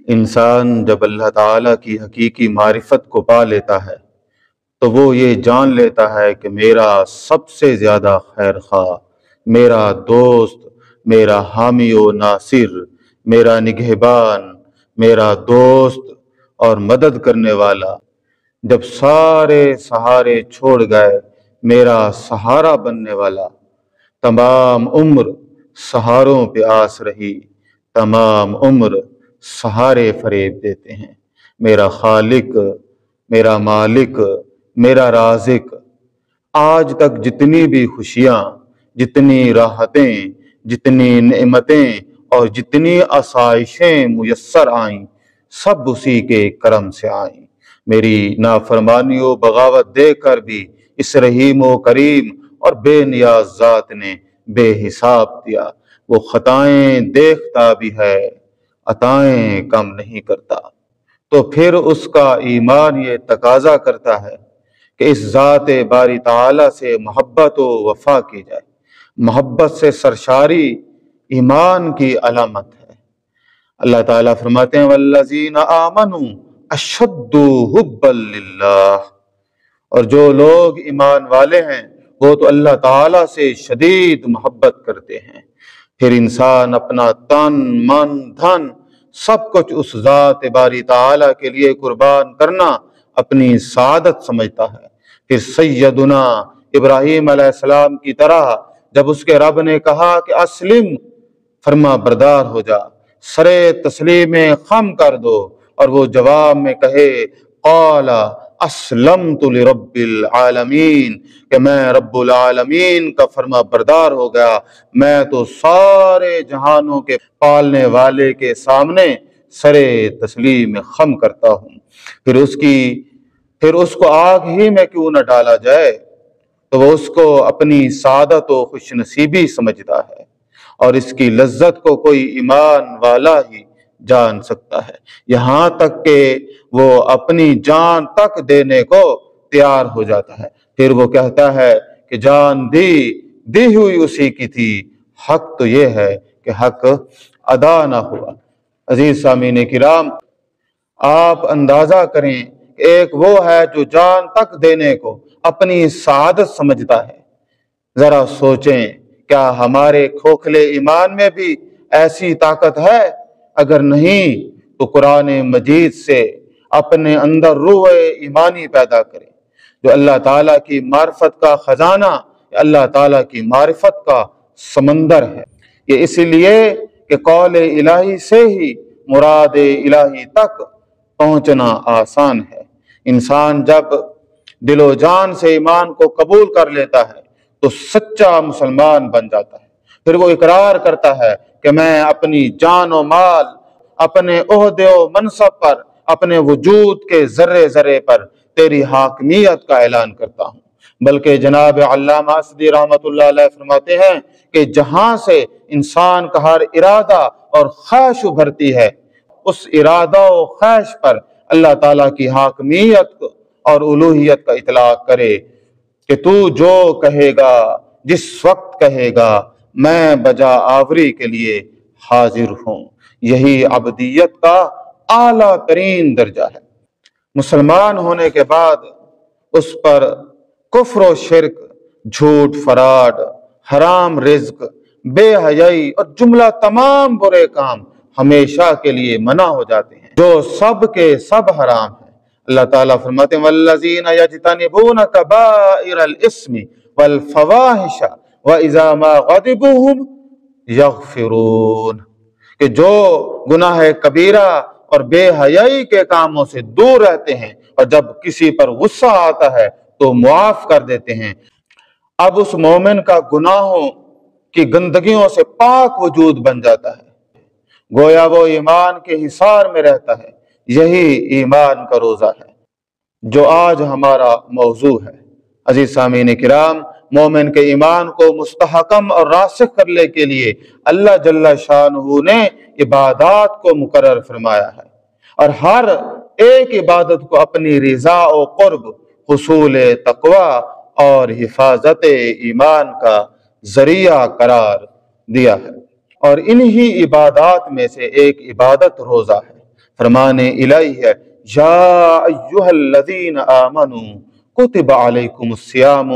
انسان جب اللہ تعالیٰ کی حقیقی معرفت کو پا لیتا ہے تو وہ یہ جان لیتا ہے کہ میرا سب سے زیادہ خیر خواہ، میرا دوست، میرا حامی و ناصر، میرا نگہبان، میرا دوست اور مدد کرنے والا جب سارے سہارے چھوڑ گئے، میرا سہارا بننے والا تمام عمر سہاروں پہ آس رہی، تمام عمر سہارے فریب دیتے ہیں، میرا خالق، میرا مالک، میرا رازق۔ آج تک جتنی بھی خوشیاں، جتنی راحتیں، جتنی نعمتیں اور جتنی آسائشیں میسر آئیں، سب اسی کے کرم سے آئیں۔ میری نافرمانی و بغاوت دیکھ کر بھی اس رحیم و کریم اور بے نیاز ذات نے بے حساب دیا۔ وہ خطائیں دیکھتا بھی ہے، عطائیں کم نہیں کرتا۔ تو پھر اس کا ایمان یہ تقاضا کرتا ہے کہ اس ذات باری تعالیٰ سے محبت و وفا کی جائے۔ محبت سے سرشاری ایمان کی علامت ہے۔ اللہ تعالیٰ فرماتے ہیں والذین آمنوا اشد حبا للہ، اور جو لوگ ایمان والے ہیں وہ تو اللہ تعالیٰ سے شدید محبت کرتے ہیں۔ پھر انسان اپنا تن، من، دھن سب کچھ اس ذات باری تعالیٰ کے لیے قربان کرنا اپنی سعادت سمجھتا ہے۔ پھر سیدنا ابراہیم علیہ السلام کی طرح جب اس کے رب نے کہا کہ اسلم، فرما بردار ہو جا، سرے تسلیم خم کر دو، اور وہ جواب میں کہے قال اسلمت لرب العالمین، کہ میں رب العالمین کا فرما بردار ہو گیا، میں تو سارے جہانوں کے پالنے والے کے سامنے سرے تسلیم خم کرتا ہوں۔ پھر اس کو آگ ہی میں کیوں نہ ڈالا جائے، تو وہ اس کو اپنی سعادت و خوش نصیبی سمجھتا ہے، اور اس کی لذت کو کوئی ایمان والا ہی جان سکتا ہے، یہاں تک کہ وہ اپنی جان تک دینے کو تیار ہو جاتا ہے۔ پھر وہ کہتا ہے کہ جان دی ہوئی اسی کی تھی، حق تو یہ ہے کہ حق ادا نہ ہوا۔ عزیز سامعین کرام، آپ اندازہ کریں کہ ایک وہ ہے جو جان تک دینے کو اپنی سعادت سمجھتا ہے۔ ذرا سوچیں، کیا ہمارے کھوکھلے ایمان میں بھی ایسی طاقت ہے؟ اگر نہیں تو قرآن مجید سے اپنے اندر روح ایمانی پیدا کریں، جو اللہ تعالیٰ کی معرفت کا خزانہ، اللہ تعالیٰ کی معرفت کا سمندر ہے۔ یہ اس لیے کہ قول الہی سے ہی مراد الہی تک پہنچنا آسان ہے۔ انسان جب دل و جان سے ایمان کو قبول کر لیتا ہے تو سچا مسلمان بن جاتا ہے۔ پھر وہ اقرار کرتا ہے کہ میں اپنی جان و مال، اپنے عہدے و منصب پر، اپنے وجود کے ذرے ذرے پر تیری حاکمیت کا اعلان کرتا ہوں۔ بلکہ جناب علامہ اسدی رحمۃ اللہ علیہ فرماتے ہیں کہ جہاں سے انسان کا ہر ارادہ اور خواہش ابھرتی ہے، اس ارادہ و خواہش پر اللہ تعالیٰ کی حاکمیت اور الوہیت کا اطلاق کرے کہ تو جو کہے گا، جس وقت کہے گا، میں بجا آوری کے لیے حاضر ہوں۔ یہی عبدیت کا اعلیٰ ترین درجہ ہے۔ مسلمان ہونے کے بعد اس پر کفر و شرک، جھوٹ فراڈ، حرام رزق، بے حیائی اور جملہ تمام برے کام ہمیشہ کے لیے منع ہو جاتے ہیں، جو سب کے سب حرام ہیں۔ اللہ تعالیٰ فرماتے ہیں والذین یجتنبون کبائر الاسم والفواحش واذا ما غضبوا هم یغفرون، کہ جو گناہ کبیرہ اور بے حیائی کے کاموں سے دور رہتے ہیں اور جب کسی پر غصہ آتا ہے تو معاف کر دیتے ہیں۔ اب اس مومن کا گناہوں کی گندگیوں سے پاک وجود بن جاتا ہے، گویا وہ ایمان کے حصار میں رہتا ہے۔ یہی ایمان کا روزہ ہے جو آج ہمارا موضوع ہے۔ عزیز سامعین کرام، مومن کے ایمان کو مستحکم اور راسخ کرنے کے لیے اللہ جل شانہ نے عبادات کو مقرر فرمایا ہے، اور ہر ایک عبادت کو اپنی رضا و قرب، حصول تقوی اور حفاظت ایمان کا ذریعہ قرار دیا ہے۔ اور انہی عبادات میں سے ایک عبادت روزہ ہے۔ فرمان الہی ہے یا ایھا الذین آمنوا کتب علیکم الصیام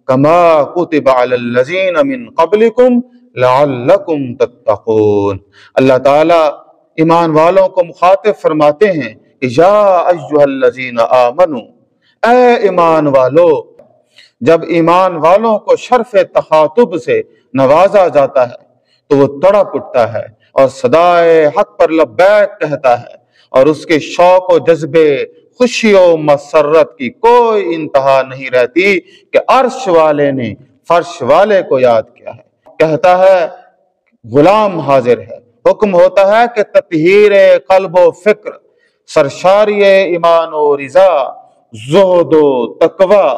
کما کتب علی الذین من قبلکم لعلکم تتقون۔ اللہ تعالیٰ ایمان والوں کو مخاطب فرماتے ہیں کہ یا ایھا الذین آمنوا، اے ایمان والو۔ جب ایمان والوں کو شرف تخاطب سے نوازا جاتا ہے تو وہ تڑپ اٹھتا ہے اور صدائے حق پر لبیک کہتا ہے، اور اس کے شوق و جذبے، خوشی و مسرت کی کوئی انتہا نہیں رہتی کہ عرش والے نے فرش والے کو یاد کیا ہے۔ کہتا ہے غلام حاضر ہے، حکم ہوتا ہے کہ تطہیر قلب و فکر، سرشاری ایمان و رضا، زہد و تقوی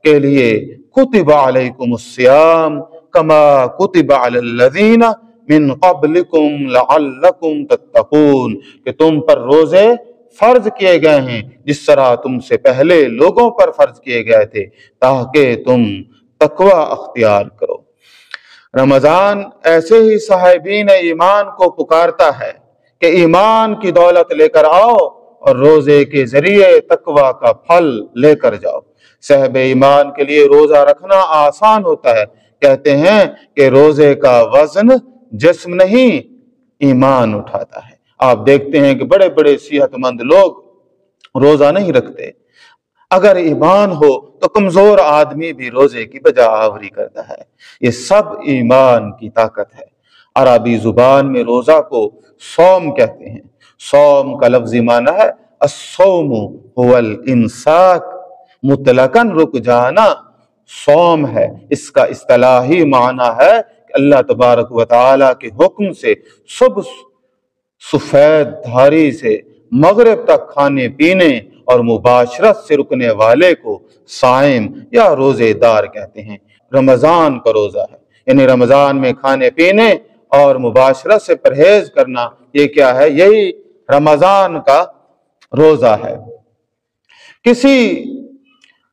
کے لیے کتب علیکم الصیام کما کتب علی الذین من قبلکم لعلکم تتقون، کہ تم پر روزے فرض کیے گئے ہیں جس طرح تم سے پہلے لوگوں پر فرض کیے گئے تھے تاکہ تم تقوی اختیار کرو۔ رمضان ایسے ہی صاحبین ایمان کو پکارتا ہے کہ ایمان کی دولت لے کر آؤ اور روزے کے ذریعے تقوی کا پھل لے کر جاؤ۔ صاحب ایمان کے لیے روزہ رکھنا آسان ہوتا ہے، کہتے ہیں کہ روزے کا وزن جسم نہیں ایمان اٹھاتا ہے۔ آپ دیکھتے ہیں کہ بڑے بڑے صحت مند لوگ روزہ نہیں رکھتے، اگر ایمان ہو تو کمزور آدمی بھی روزے کی بجا آوری کرتا ہے۔ یہ سب ایمان کی طاقت ہے۔ عربی زبان میں روزہ کو صوم کہتے ہیں۔ صوم کا لفظی معنی ہے الصوم هو الامساک، مطلقاً رک جانا صوم ہے۔ اس کا اصطلاحی معنی ہے کہ اللہ تبارک و تعالیٰ کے حکم سے صبح سفید دھاری سے مغرب تک کھانے پینے اور مباشرت سے رکنے والے کو صائم یا روزے دار کہتے ہیں۔ رمضان کا روزہ ہے، یعنی رمضان میں کھانے پینے اور مباشرت سے پرہیز کرنا، یہ کیا ہے؟ یہی رمضان کا روزہ ہے۔ کسی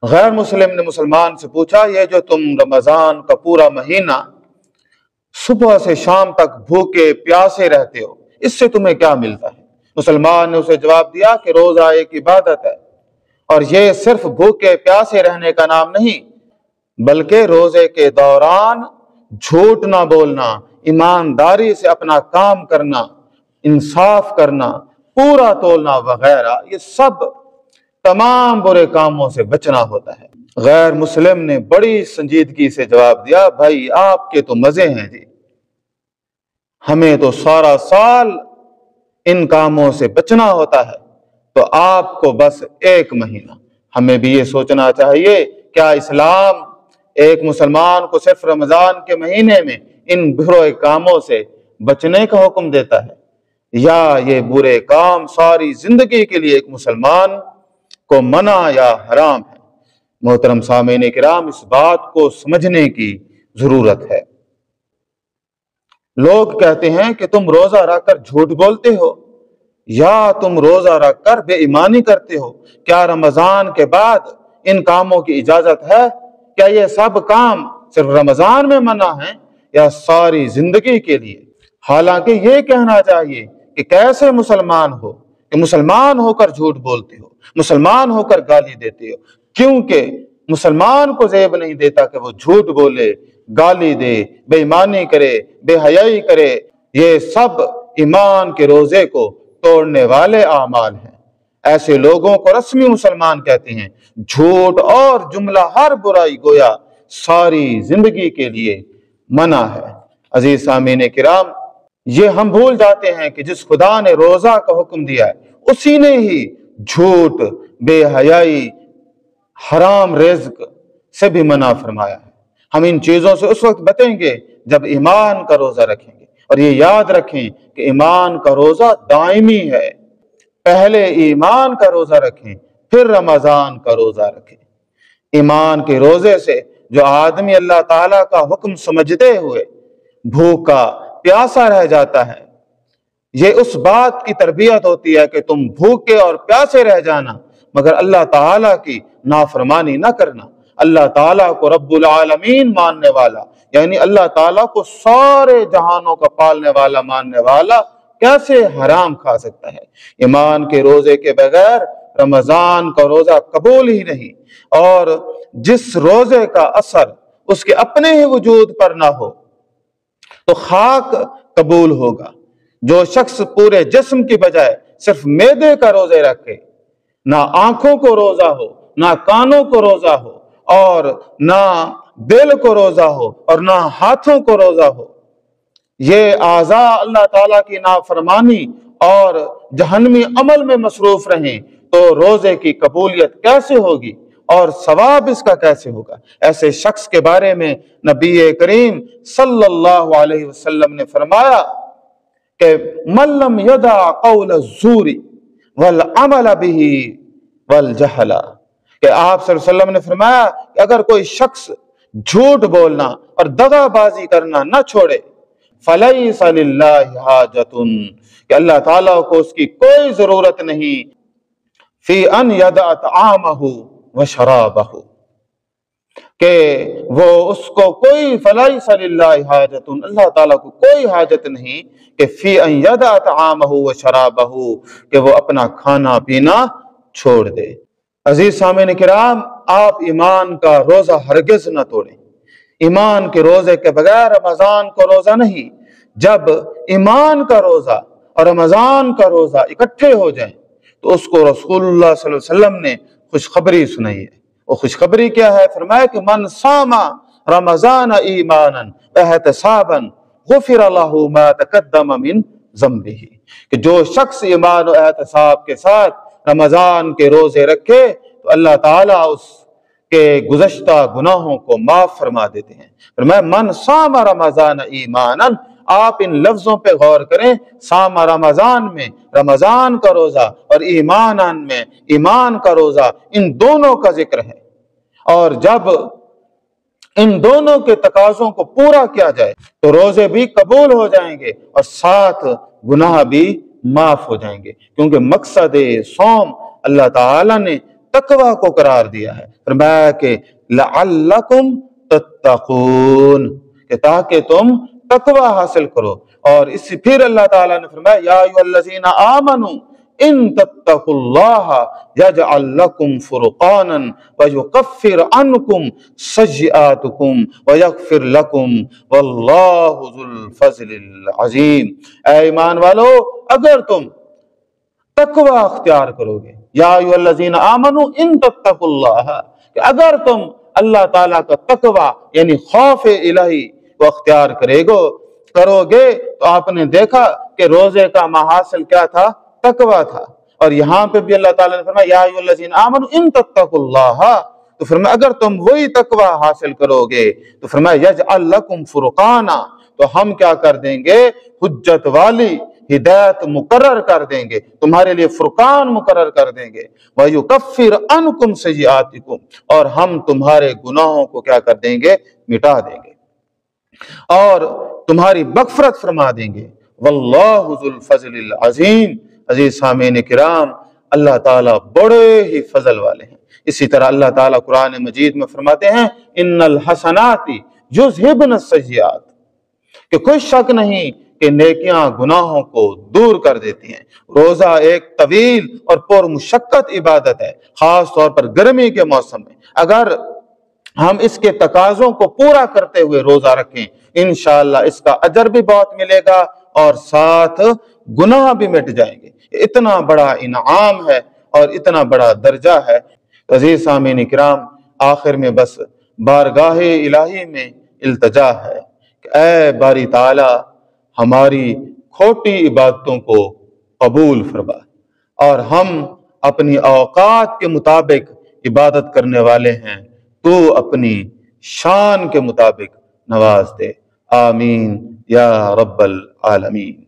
غیر مسلم نے مسلمان سے پوچھا، یہ جو تم رمضان کا پورا مہینہ صبح سے شام تک بھوکے پیاسے رہتے ہو، اس سے تمہیں کیا ملتا ہے؟ مسلمان نے اسے جواب دیا کہ روزہ ایک عبادت ہے، اور یہ صرف بھوکے پیاسے رہنے کا نام نہیں، بلکہ روزے کے دوران جھوٹ نہ بولنا، ایمانداری سے اپنا کام کرنا، انصاف کرنا، پورا تولنا وغیرہ، یہ سب تمام برے کاموں سے بچنا ہوتا ہے۔ غیر مسلم نے بڑی سنجیدگی سے جواب دیا، بھائی آپ کے تو مزے ہیں جی، ہمیں تو سارا سال ان کاموں سے بچنا ہوتا ہے، تو آپ کو بس ایک مہینہ۔ ہمیں بھی یہ سوچنا چاہیے، کیا اسلام ایک مسلمان کو صرف رمضان کے مہینے میں ان برے کاموں سے بچنے کا حکم دیتا ہے، یا یہ برے کام ساری زندگی کے لیے ایک مسلمان کو منع یا حرام ہے؟ محترم سامعین کرام، اس بات کو سمجھنے کی ضرورت ہے۔ لوگ کہتے ہیں کہ تم روزہ رکھ کر جھوٹ بولتے ہو، یا تم روزہ رکھ کر بے ایمانی کرتے ہو، کیا رمضان کے بعد ان کاموں کی اجازت ہے؟ کیا یہ سب کام صرف رمضان میں منع ہیں یا ساری زندگی کے لیے؟ حالانکہ یہ کہنا چاہیے کہ کیسے مسلمان ہو کہ مسلمان ہو کر جھوٹ بولتے ہو، مسلمان ہو کر گالی دیتے ہو، کیونکہ مسلمان کو زیب نہیں دیتا کہ وہ جھوٹ بولے، گالی دے، بے ایمانی کرے، بے حیائی کرے۔ یہ سب ایمان کے روزے کو توڑنے والے اعمال ہیں۔ ایسے لوگوں کو رسمی مسلمان کہتے ہیں۔ جھوٹ اور جملہ ہر برائی گویا ساری زندگی کے لیے منع ہے۔ عزیز سامعین کرام، یہ ہم بھول جاتے ہیں کہ جس خدا نے روزہ کا حکم دیا ہے، اسی نے ہی جھوٹ، بے حیائی، حرام رزق سے بھی منع فرمایا ہے۔ ہم ان چیزوں سے اس وقت بچیں گے جب ایمان کا روزہ رکھیں گے، اور یہ یاد رکھیں کہ ایمان کا روزہ دائمی ہے۔ پہلے ایمان کا روزہ رکھیں، پھر رمضان کا روزہ رکھیں۔ ایمان کے روزے سے جو آدمی اللہ تعالیٰ کا حکم سمجھتے ہوئے بھوکا پیاسا رہ جاتا ہے، یہ اس بات کی تربیت ہوتی ہے کہ تم بھوکے اور پیاسے رہ جانا، مگر اللہ تعالیٰ کی نافرمانی نہ کرنا، اللہ تعالیٰ کو رب العالمین ماننے والا، یعنی اللہ تعالیٰ کو سارے جہانوں کا پالنے والا ماننے والا کیسے حرام کھا سکتا ہے؟ ایمان کے روزے کے بغیر رمضان کا روزہ قبول ہی نہیں، اور جس روزے کا اثر اس کے اپنے ہی وجود پر نہ ہو تو خاک قبول ہوگا۔ جو شخص پورے جسم کی بجائے صرف معدے کا روزے رکھے، نہ آنکھوں کو روزہ ہو، نہ کانوں کو روزہ ہو، اور نہ دل کو روزہ ہو، اور نہ ہاتھوں کو روزہ ہو، یہ اعضاء اللہ تعالیٰ کی نافرمانی اور جہنمی عمل میں مصروف رہیں تو روزے کی قبولیت کیسے ہوگی اور ثواب اس کا کیسے ہوگا؟ ایسے شخص کے بارے میں نبی کریم صلی اللہ علیہ وسلم نے فرمایا کہ من لم یدع قول الزور والعمل به والجہل، کہ آپ صلی اللہ علیہ وسلم نے فرمایا کہ اگر کوئی شخص جھوٹ بولنا اور دغا بازی کرنا نہ چھوڑے، فلیس للہ حاجۃ، کہ اللہ تعالیٰ کو اس کی کوئی ضرورت نہیں، فی ان یدع طعامہ وشرابہ، کہ وہ اس کو کوئی، فلیس للہ حاجۃ، اللہ تعالیٰ کو کوئی حاجت نہیں کہ فی ان یدع طعامہ وشرابہ، کہ وہ اپنا کھانا پینا چھوڑ دے۔ عزیز سامعین کرام، آپ ایمان کا روزہ ہرگز نہ توڑیں۔ ایمان کے روزے کے بغیر رمضان کو روزہ نہیں۔ جب ایمان کا روزہ اور رمضان کا روزہ اکٹھے ہو جائیں تو اس کو رسول اللہ صلی اللہ علیہ وسلم نے خوشخبری سنائی ہے۔ وہ خوشخبری کیا ہے؟ فرمایا کہ من صام رمضان ایمانا واحتسابا غفر له ما تقدم من ذنبہ، کہ جو شخص ایمان و احتساب کے ساتھ رمضان کے روزے رکھے تو اللہ تعالیٰ اس کے گزشتہ گناہوں کو معاف فرما دیتے ہیں۔ فرمایا من صام رمضان ایمانا، آپ ان لفظوں پہ غور کریں، صام رمضان میں رمضان کا روزہ اور ایمانان میں ایمان کا روزہ، ان دونوں کا ذکر ہے، اور جب ان دونوں کے تقاضوں کو پورا کیا جائے تو روزے بھی قبول ہو جائیں گے اور ساتھ گناہ بھی معاف ہو جائیں گے، کیونکہ مقصد صوم اللہ تعالیٰ نے تقوی کو قرار دیا ہے۔ فرمایا کہ لعلکم تتقون، کہ تاکہ تم تقوی حاصل کرو، اور اس سے پھر اللہ تعالیٰ نے فرمایا یا ایھا الذین آمنوا ان تتقوا اللہ یجعل لکم فرقانا ویکفر عنکم سیئاتکم ویغفر لکم واللہ ذو الفضل العظیم۔ اے ایمان والو، اگر تم تقوی اختیار کرو گے، یا ایھا الذین آمنوا ان تتقوا اللہ، کہ اگر تم اللہ تعالیٰ کا تقوی یعنی خوف الہی کو اختیار کرو گے، تو آپ نے دیکھا کہ روزے کا محاصل کیا تھا؟ تقوی تھا۔ اور یہاں پہ بھی اللہ تعالیٰ نے فرمایا یا ایھا الذین آمنوا ان تتقوا اللہ، تو فرمایا اگر تم وہی تقوی حاصل کرو گے تو فرمایا یجعل لکم فرقانا، تو ہم کیا کر دیں گے؟ حجت والی ہدایت مقرر کر دیں گے، تمہارے لیے فرقان مقرر کر دیں گے، وَيُكَفِّرْ عَنْكُمْ سَيِّئَاتِكُمْ، اور ہم تمہارے گناہوں کو کیا کر دیں گے؟ مٹا دیں گے، اور تمہاری مغفرت فرما دیں گے، واللہ ذو الفضل العظیم۔ عزیز سامعین کرام، اللہ تعالیٰ بڑے ہی فضل والے ہیں۔ اسی طرح اللہ تعالیٰ قرآن مجید میں فرماتے ہیں ان الحسنات یذھبن السیئات، کہ کوئی شک نہیں کہ نیکیاں گناہوں کو دور کر دیتی ہیں۔ روزہ ایک طویل اور پر مشقت عبادت ہے، خاص طور پر گرمی کے موسم میں۔ اگر ہم اس کے تقاضوں کو پورا کرتے ہوئے روزہ رکھیں، انشاءاللہ اس کا اجر بھی بہت ملے گا اور ساتھ گناہ بھی مٹ جائیں گے۔ اتنا بڑا انعام ہے اور اتنا بڑا درجہ ہے۔ عزیز سامعین کرام، آخر میں بس بارگاہ الہی میں التجا ہے کہ اے باری تعالی، ہماری کھوٹی عبادتوں کو قبول فرما، اور ہم اپنی اوقات کے مطابق عبادت کرنے والے ہیں، تو اپنی شان کے مطابق نواز دے، آمین یا رب العالمین۔